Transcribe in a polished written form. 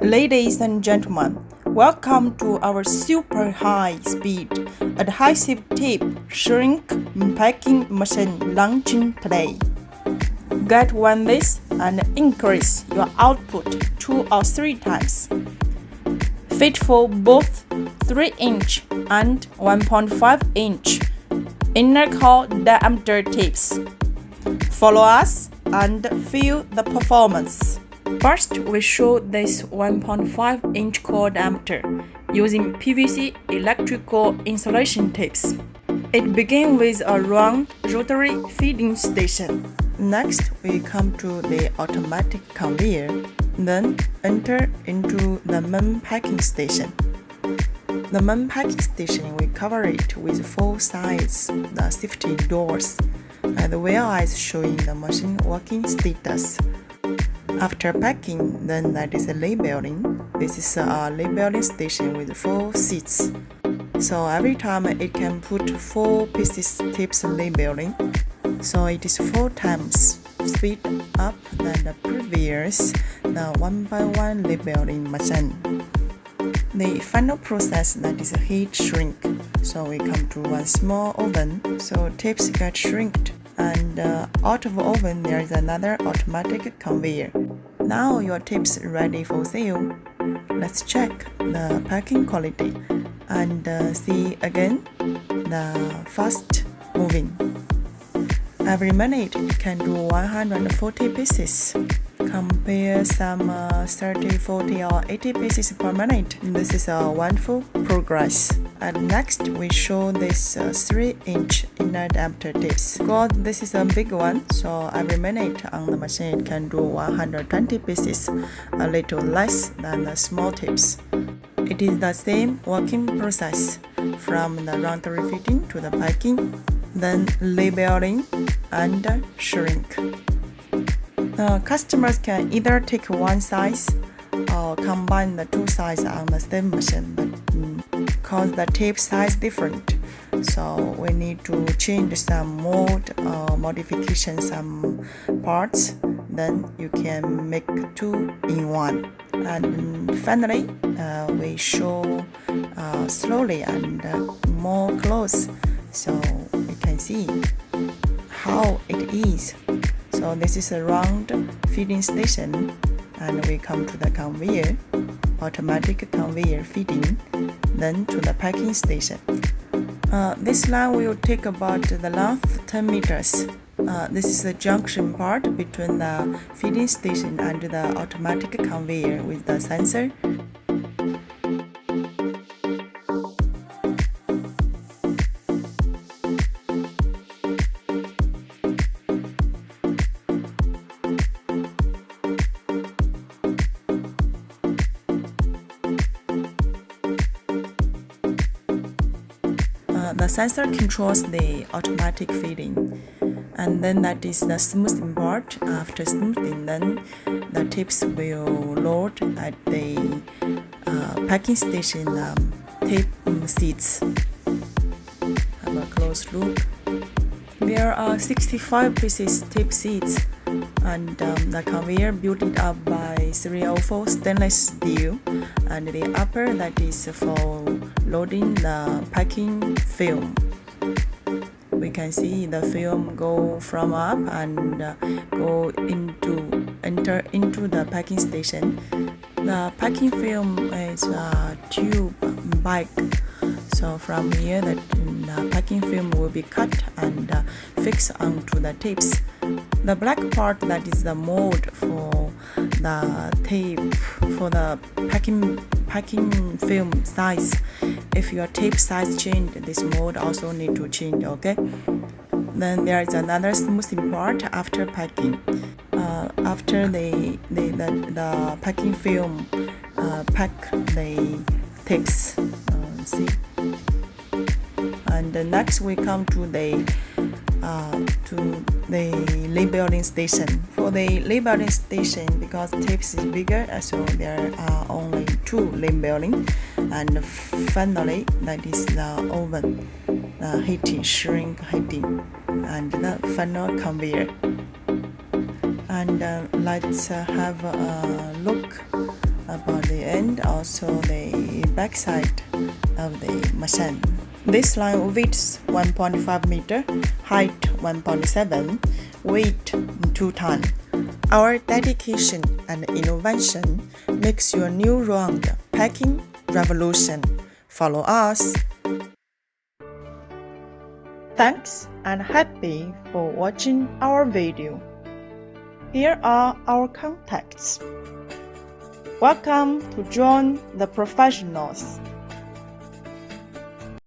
Ladies and gentlemen, welcome to our super high-speed adhesive tape shrink packing machine launching today. Get one this and increase your output 2 or 3 times. Fit for both 3-inch and 1.5-inch inner core diameter tapes. Follow us and feel the performance. First, we show this 1.5-inch core diameter using PVC electrical insulation tapes. It begins with a round rotary feeding station. Next, we come to the automatic conveyor, then enter into the main packing station. The main packing station, we cover it with 4 sides, the safety doors, as well as showing the machine working status. After packing, then that is a labeling. This is a labeling station with 4 seats. So every time it can put 4 pieces tapes labeling. So it is 4 times speed up than the previous the 1x1 labeling machine. The final process, that is a heat shrink. So we come to one small oven. So tapes get shrinked. And out of oven there is another automatic conveyor. Now your tapes ready for sale. Let's check the packing quality and see again the fast moving. Every minute it can do 140 pieces. Compare some 30, 40 or 80 pieces per minute. This is a wonderful progress. And next we show this 3-inch inner diameter tapes. Because this is a big one, so every minute on the machine it can do 120 pieces, a little less than the small tapes. It is the same working process from the rotary fitting to the packing, then labeling and shrink. Customers can either take one size or combine the 2 sizes on the same machine, but because the tape size different, so we need to change some mold or modification some parts. Then you can make 2 in 1. And finally, we show slowly and more close, so you can see how it is. So this is a round feeding station, and we come to the conveyor, automatic conveyor feeding, then to the packing station. This line will take about the length 10 meters. This is the junction part between the feeding station and the automatic conveyor with the sensor. The sensor controls the automatic feeding, and then that is the smoothing part. After smoothing, then the tapes will load at the packing station tape seats. Have a close look. There are 65 pieces tape seats, and the conveyor built it up by 304 stainless steel, and the upper, that is for loading the packing film. We can see the film go from up and enter into the packing station. The packing film is a tube bag. So from here, the packing film will be cut and fixed onto the tapes. The black part, that is the mold for the tape, for the packing film size. If your tape size change, this mold also need to change, okay? Then there is another smoothing part after packing. After the packing film pack the tapes. See. And next we come to the labeling station. For the labeling station, because tapes is bigger, so there are only 2 labeling. And finally, that is the oven, heating, shrink heating, and the final conveyor. And let's have a look body and also the back side of the machine. This line width 1.5 meter, height 1.7, weight 2 tons. Our dedication and innovation makes your new round packing revolution. Follow us. Thanks and happy for watching our video. Here are our contacts. Welcome to join the professionals.